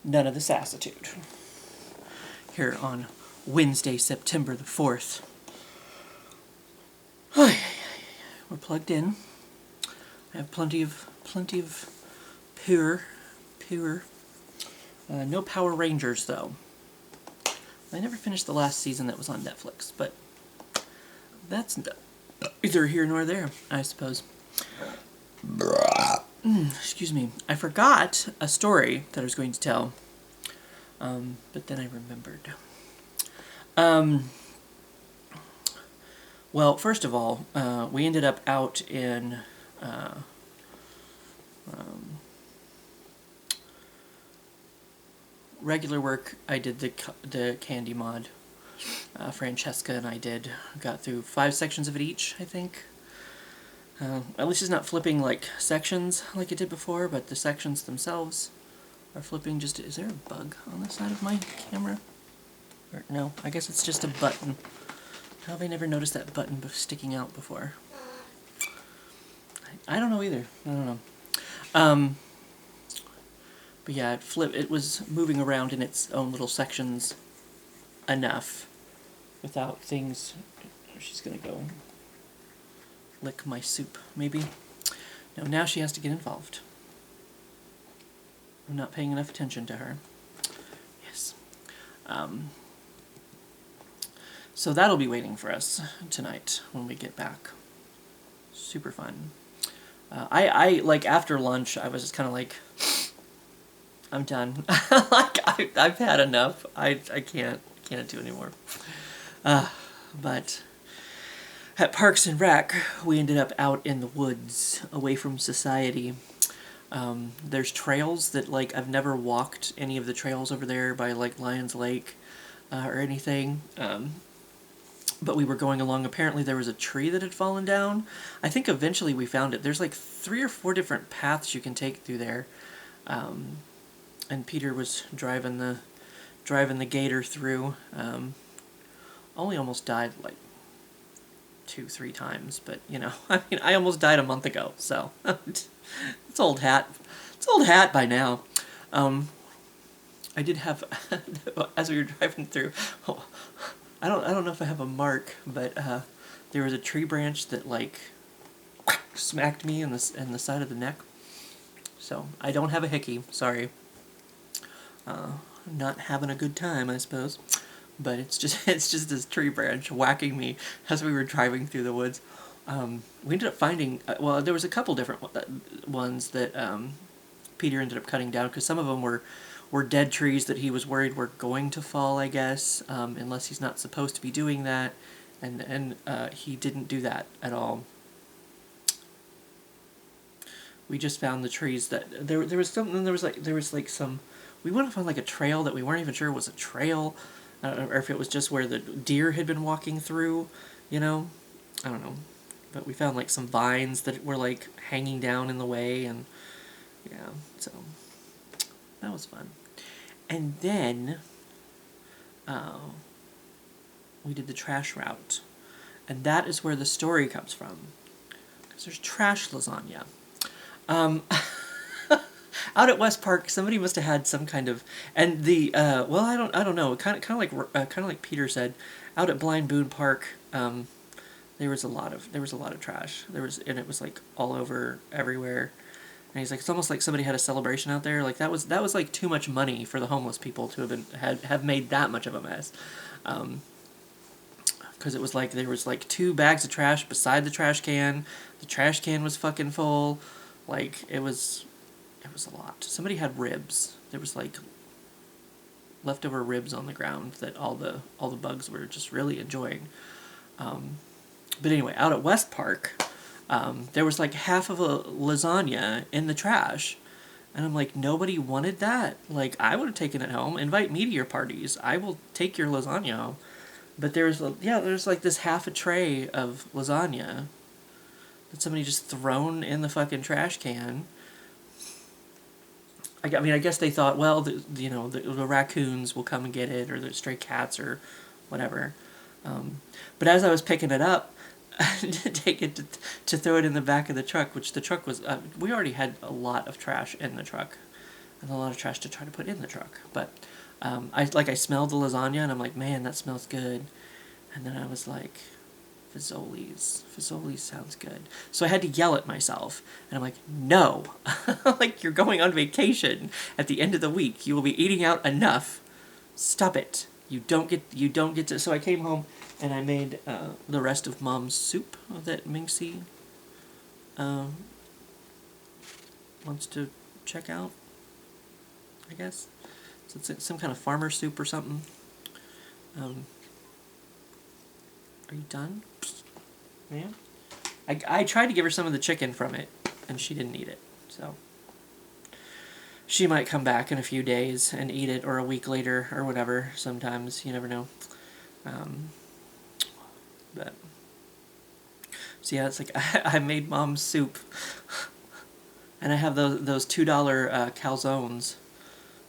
none of the sassitude. Here on Wednesday, September the 4th. We're plugged in. I have plenty of pure. No Power Rangers, though. I never finished the last season that was on Netflix, but that's either here nor there, I suppose. Excuse me. I forgot a story that I was going to tell, but then I remembered. Well, first of all, we ended up out in regular work. I did the candy mod. Francesca and I got through 5 sections of it each, I think. At least it's not flipping like sections like it did before, but the sections themselves are flipping. Just, is there a bug on the side of my camera? Or, no, I guess it's just a button. How have I never noticed that button sticking out before? I don't know either. I don't know. But yeah, it was moving around in its own little sections enough without things. She's gonna go lick my soup, maybe. No, now she has to get involved. I'm not paying enough attention to her. Yes. So that'll be waiting for us tonight when we get back. Super fun. I like, after lunch, I was just kind of like, I'm done. Like, I've had enough. I can't do anymore. But at Parks and Rec, we ended up out in the woods, away from society. There's trails that, like, I've never walked any of the trails over there by, like, Lions Lake or anything. But we were going along. Apparently there was a tree that had fallen down. I think eventually we found it. There's like 3 or 4 different paths you can take through there. And Peter was driving the gator through. Only almost died like 2-3 times, but you know, I mean, I almost died a month ago, so it's old hat. It's old hat by now. I did have, as we were driving through, I don't know if I have a mark, but there was a tree branch that like smacked me in the side of the neck. So I don't have a hickey. Sorry. Not having a good time, I suppose. But it's just this tree branch whacking me as we were driving through the woods. We ended up finding, well, there was a couple different ones that Peter ended up cutting down, because some of them were dead trees that he was worried were going to fall, I guess, unless he's not supposed to be doing that, and he didn't do that at all. We just found the trees that there was something. There was like some. We went and found like a trail that we weren't even sure was a trail, or if it was just where the deer had been walking through. You know, I don't know, but we found like some vines that were like hanging down in the way, and yeah, so that was fun. And then we did the trash route, and that is where the story comes from, because there's trash lasagna. Out at West Park, somebody must have had some kind of, and the well, I don't know, kind of like Peter said, out at Blind Boone Park, there was a lot of trash. And it was like all over everywhere. And he's like, it's almost like somebody had a celebration out there. Like that was like too much money for the homeless people to have made that much of a mess. Because it was like there was like 2 bags of trash beside the trash can. The trash can was fucking full. Like it was a lot. Somebody had ribs. There was like leftover ribs on the ground that all the bugs were just really enjoying. But anyway, out at West Park, there was like half of a lasagna in the trash. And I'm like, nobody wanted that. Like, I would have taken it home. Invite me to your parties. I will take your lasagna home. But there's like this half a tray of lasagna that somebody just thrown in the fucking trash can. I mean, I guess they thought, well, the raccoons will come and get it, or the stray cats, or whatever. But as I was picking it up, to take it to throw it in the back of the truck, which the truck was, we already had a lot of trash in the truck. and a lot of trash to try to put in the truck. But I smelled the lasagna, and I'm like, man, that smells good. And then I was like, Fazoli's sounds good. So I had to yell at myself, and I'm like, no, like, you're going on vacation at the end of the week. You will be eating out enough. Stop it. You don't get to. So I came home and I made the rest of Mom's soup that Minxie wants to check out, I guess. So it's some kind of farmer soup or something. Are you done? Yeah. I tried to give her some of the chicken from it, and she didn't eat it. So she might come back in a few days and eat it, or a week later, or whatever. Sometimes, you never know. But so yeah, it's like I made Mom's soup, and I have those $2 calzones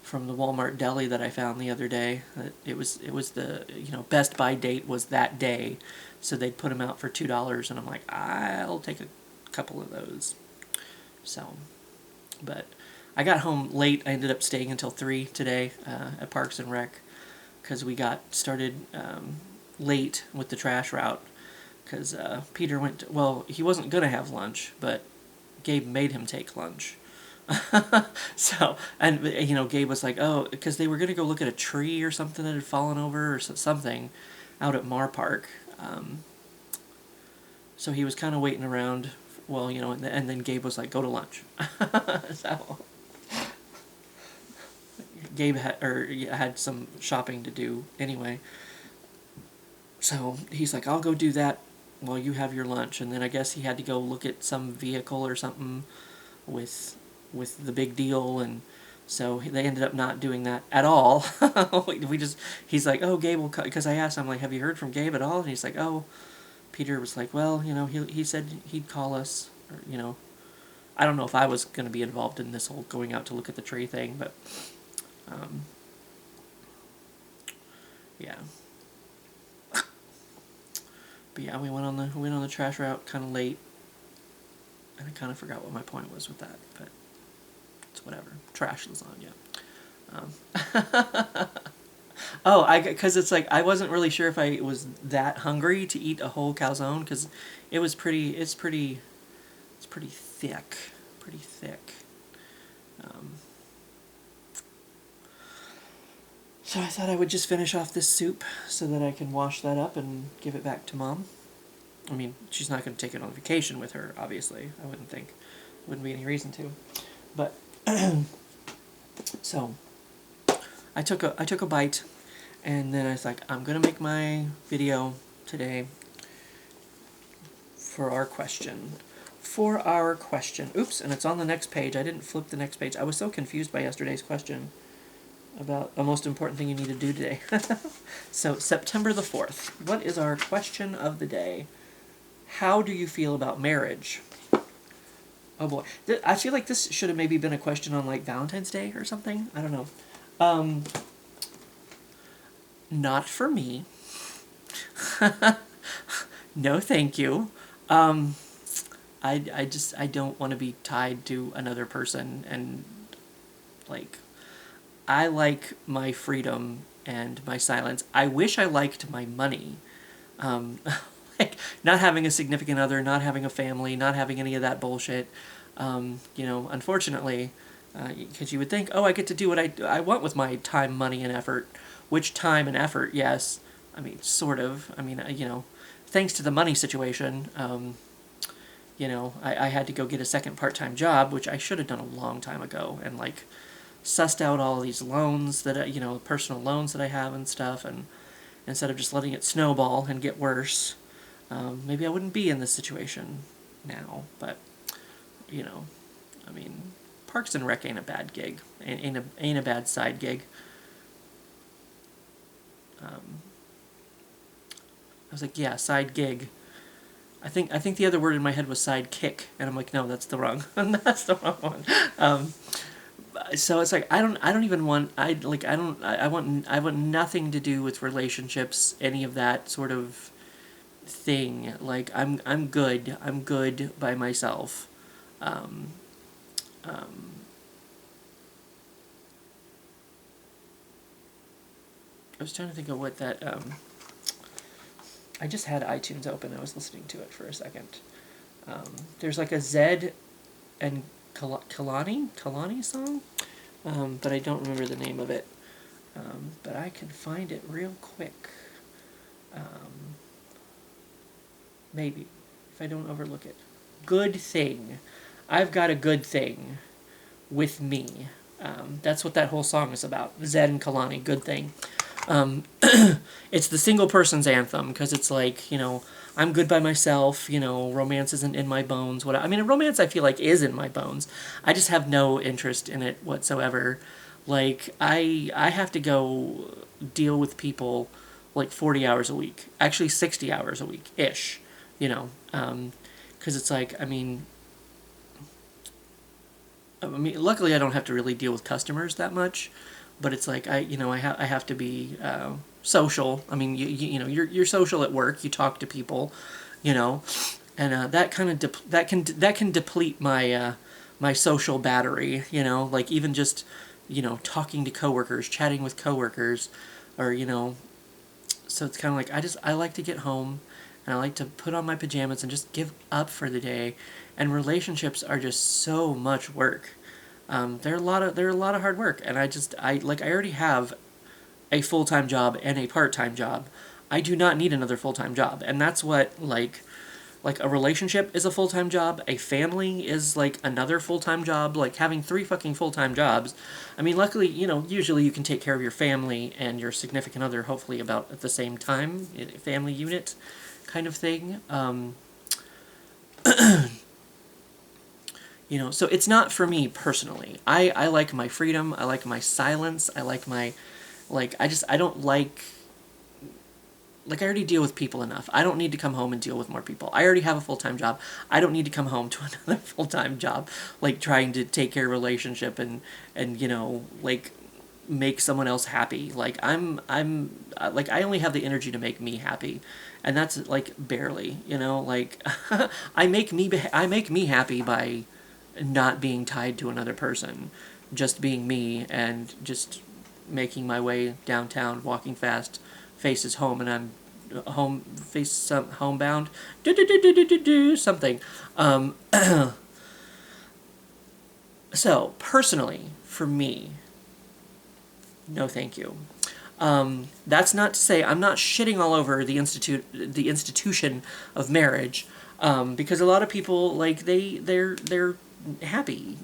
from the Walmart deli that I found the other day. It was the Best Buy date was that day, so they'd put them out for $2, and I'm like, I'll take a couple of those. So, but I got home late. I ended up staying until 3 today at Parks and Rec, because we got started late with the trash route, because Peter he wasn't going to have lunch, but Gabe made him take lunch. So, and Gabe was like, oh, because they were going to go look at a tree or something that had fallen over or something out at Mar Park. So he was kind of waiting around, and then Gabe was like, go to lunch. So Gabe had some shopping to do anyway. So he's like, I'll go do that while you have your lunch. And then I guess he had to go look at some vehicle or something with the big deal, and so they ended up not doing that at all. He's like, oh, Gabe will, because I asked him, like, have you heard from Gabe at all? And he's like, oh, Peter was like, well, he said he'd call us, or, I don't know if I was going to be involved in this whole going out to look at the tree thing, but yeah. But yeah, we went on the trash route kind of late, and I kind of forgot what my point was with that, but it's whatever. Trash lasagna. Because it's like I wasn't really sure if I was that hungry to eat a whole calzone, because it's pretty thick, So I thought I would just finish off this soup so that I can wash that up and give it back to Mom. I mean, she's not going to take it on vacation with her, obviously. I wouldn't think. Wouldn't be any reason to. But so I took a bite, and then I was like, I'm gonna make my video today for our question. Oops, and it's on the next page. I didn't flip the next page. I was so confused by yesterday's question about the most important thing you need to do today. So September the 4th. What is our question of the day? How do you feel about marriage? Oh boy. I feel like this should have maybe been a question on like Valentine's Day or something. I don't know. Not for me. No, thank you. I don't want to be tied to another person, and like, I like my freedom and my silence. I wish I liked my money. Like, not having a significant other, not having a family, not having any of that bullshit. Unfortunately, because you would think, oh, I get to do what I want with my time, money, and effort. Which time and effort, yes. I mean, sort of. I mean, thanks to the money situation, I had to go get a second part-time job, which I should have done a long time ago, and like sussed out all these loans that personal loans that I have and stuff, and instead of just letting it snowball and get worse, maybe I wouldn't be in this situation now. But I mean, Parks and Rec ain't a bad gig, ain't a bad side gig. I was like, yeah, side gig. I think the other word in my head was side kick, and I'm like, no, that's the wrong one. So it's like I want nothing to do with relationships, any of that sort of thing. Like, I'm good by myself. I was trying to think of what that, I just had iTunes open. I was listening to it for a second. There's like a Zed and Kalani song, but I don't remember the name of it. But I can find it real quick. Maybe, if I don't overlook it. Good thing. I've got a good thing with me. That's what that whole song is about. Zed and Kalani, good thing. It's the single person's anthem, because it's like, I'm good by myself, romance isn't in my bones. I mean, romance I feel like is in my bones. I just have no interest in it whatsoever. Like, I have to go deal with people like 40 hours a week. Actually, 60 hours a week-ish, because it's like, I mean, luckily I don't have to really deal with customers that much, but it's like I have to be social. I mean, you're social at work. You talk to people, and that kind of that can deplete my my social battery. Like even just talking to coworkers, chatting with coworkers, or so it's kind of like I like to get home, and I like to put on my pajamas and just give up for the day. And relationships are just so much work. They're a lot of hard work, and I already have a full-time job and a part-time job. I do not need another full-time job, and that's what like a relationship is a full-time job. A family is like another full-time job. Like having 3 fucking full-time jobs. I mean, luckily, usually you can take care of your family and your significant other hopefully about at the same time, family unit kind of thing. So it's not for me personally. I like my freedom. I like my silence. I like my, I don't like I already deal with people enough. I don't need to come home and deal with more people. I already have a full-time job. I don't need to come home to another full-time job, like trying to take care of a relationship and make someone else happy. Like I'm I only have the energy to make me happy. And that's like barely, like I make me happy by not being tied to another person, just being me and just making my way downtown, walking fast, faces home, and I'm homebound, something. So personally, for me, no, thank you. That's not to say I'm not shitting all over the institution of marriage, because a lot of people they're happy,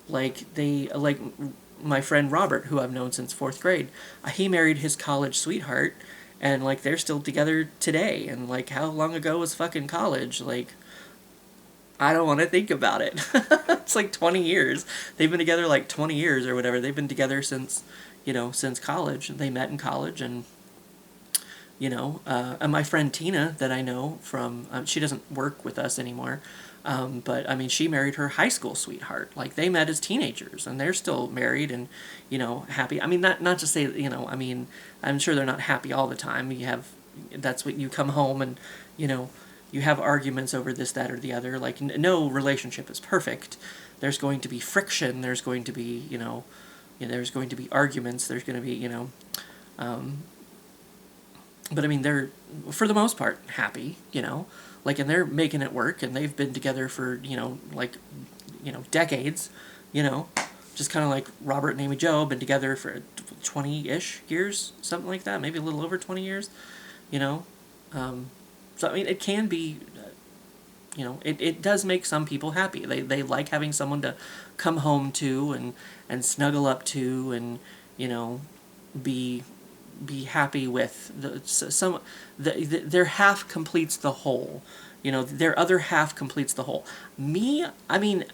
like my friend Robert, who I've known since 4th grade. He married his college sweetheart, and they're still together today. And how long ago was fucking college? I don't want to think about it. It's 20 years. They've been together 20 years or whatever. They've been together since college. They met in college, and and my friend Tina that I know from, she doesn't work with us anymore, but I mean, she married her high school sweetheart. They met as teenagers, and they're still married and, happy. I mean, not to say, I mean, I'm sure they're not happy all the time. That's what you come home and, you have arguments over this, that, or the other. No relationship is perfect. There's going to be friction. There's going to be, there's going to be arguments. There's going to be, but I mean, they're, for the most part, happy, and they're making it work, and they've been together for, decades, just kind of like Robert and Amy Jo, been together for 20-ish years, something like that, maybe a little over 20 years, so, I mean, it can be, it does make some people happy. They like having someone to come home to and snuggle up to and, be happy with. Their half completes the whole. Their other half completes the whole. Me, I mean,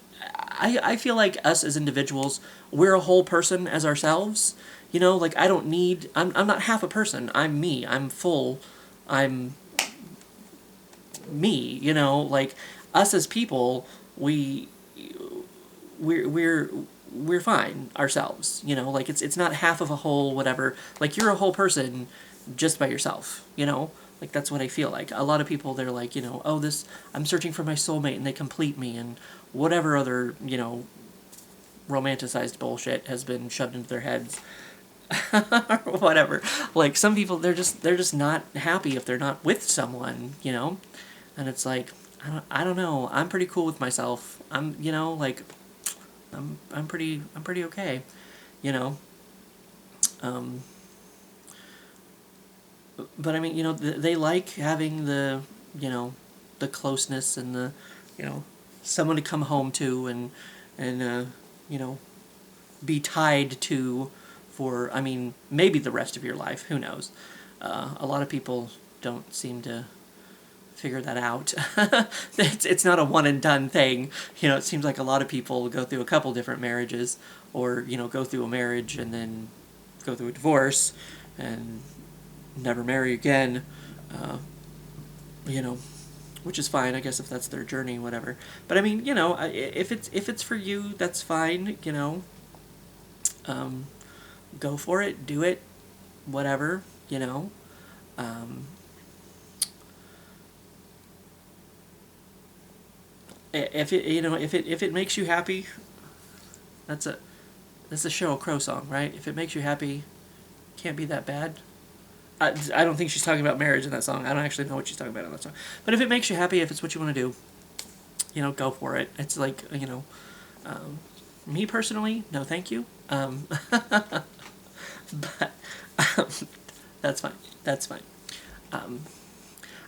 I feel like us as individuals, we're a whole person as ourselves. I don't need, I'm not half a person. I'm me. I'm full. I'm me, us as people, we're fine ourselves, it's not half of a whole, whatever, you're a whole person just by yourself, that's what I feel like. A lot of people, they're like, oh, I'm searching for my soulmate and they complete me, and whatever other, romanticized bullshit has been shoved into their heads. or whatever. Like, some people, they're just not happy if they're not with someone, you know? And it's like, I don't know. I'm pretty cool with myself. I'm, you know, like, I'm pretty okay, you know? Um, but I mean, you know, they like having the, you know, the closeness and the, you know, someone to come home to and you know, be tied to for, I mean, maybe the rest of your life. Who knows? A lot of people don't seem to figure that out. It's not a one and done thing. You know, it seems like a lot of people go through a couple different marriages, or, you know, go through a marriage and then go through a divorce and never marry again. You know, which is fine, I guess, if that's their journey, whatever. But I mean, you know, if it's for you, that's fine. You know, um, go for it, do it, whatever. You know, um, if it, you know, if it makes you happy, that's a Sheryl Crow song, right? If it makes you happy, can't be that bad. I don't think she's talking about marriage in that song. I don't actually know what she's talking about in that song. But if it makes you happy, if it's what you want to do, you know, go for it. It's like, you know, me personally, no thank you. But um, that's fine. That's fine. Um,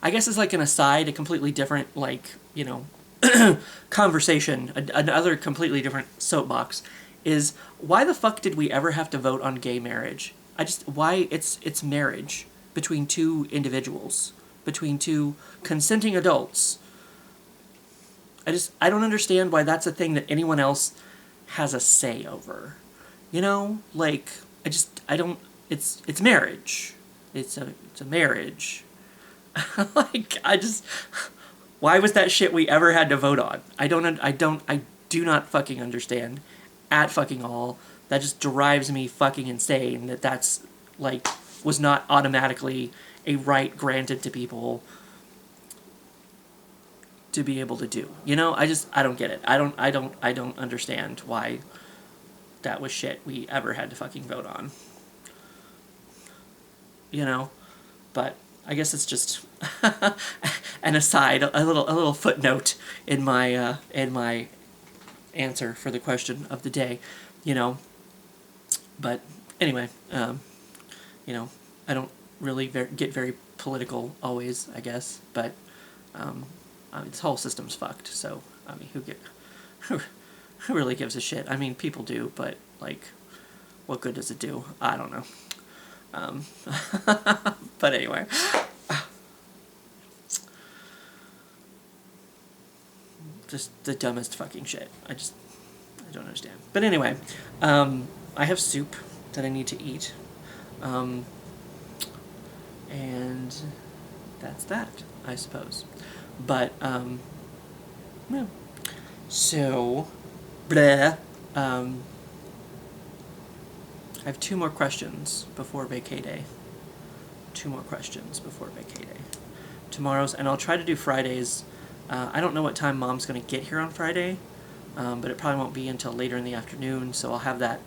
I guess it's like an aside, a completely different, like, you know, conversation, another completely different soapbox, is why the fuck did we ever have to vote on gay marriage? Why it's marriage between two individuals, between two consenting adults. I don't understand why that's a thing that anyone else has a say over. You know, like, I don't, it's marriage. It's a marriage. Like, why was that shit we ever had to vote on? I do not fucking understand at fucking all. That just drives me fucking insane that that's, like, was not automatically a right granted to people to be able to do. You know, I don't get it. I don't understand why that was shit we ever had to fucking vote on. You know? But I guess it's just an aside, a little footnote in my answer for the question of the day, you know. But anyway, you know, I don't really get very political always, I guess. But I mean, this whole system's fucked. So I mean, who really gives a shit? I mean, people do, but, like, what good does it do? I don't know. But anyway, just the dumbest fucking shit. I don't understand. But anyway, I have soup that I need to eat, and that's that, I suppose. But yeah. So, bleh. I have 2 more questions before vacay day. 2 more questions before vacay day. Tomorrow's, and I'll try to do Fridays. I don't know what time Mom's going to get here on Friday, but it probably won't be until later in the afternoon, so I'll have that.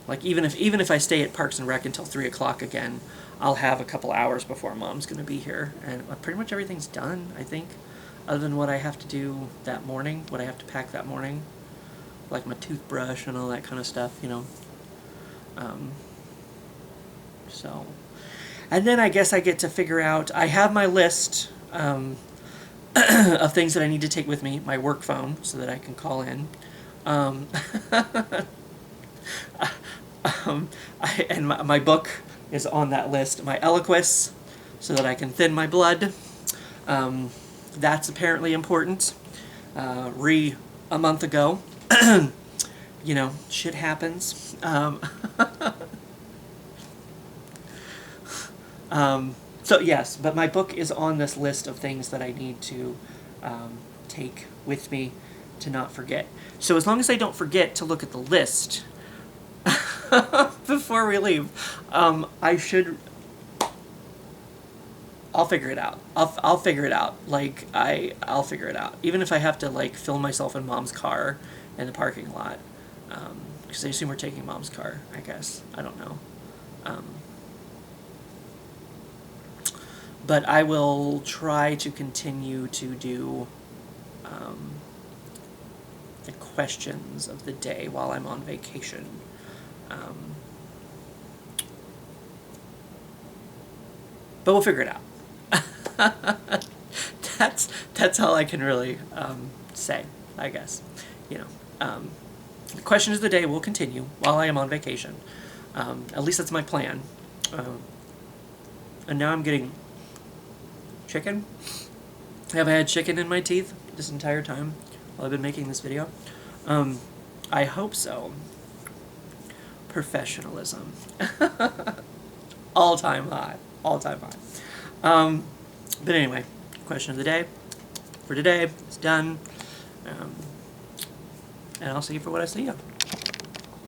Like, even if I stay at Parks and Rec until 3 o'clock again, I'll have a couple hours before Mom's going to be here, and pretty much everything's done, I think, other than what I have to do that morning, what I have to pack that morning, like my toothbrush and all that kind of stuff, you know. So, and then I guess I get to figure out, I have my list of things that I need to take with me, my work phone, so that I can call in. And my book is on that list, my Eliquis, so that I can thin my blood. That's apparently important. A month ago, you know, shit happens. So yes, but my book is on this list of things that I need to take with me to not forget. So as long as I don't forget to look at the list before we leave, I'll figure it out. I'll figure it out. Like, I'll figure it out. Even if I have to, like, film myself in Mom's car in the parking lot. Because I assume we're taking Mom's car, I guess. I don't know. But I will try to continue to do the questions of the day while I'm on vacation. But we'll figure it out. That's all I can really say, I guess. You know, the questions of the day will continue while I am on vacation. At least that's my plan. And now I'm getting chicken. Have I had chicken in my teeth this entire time while I've been making this video? I hope so. Professionalism. All-time high. All-time high. But anyway, question of the day for today is done. And I'll see you for what I see you.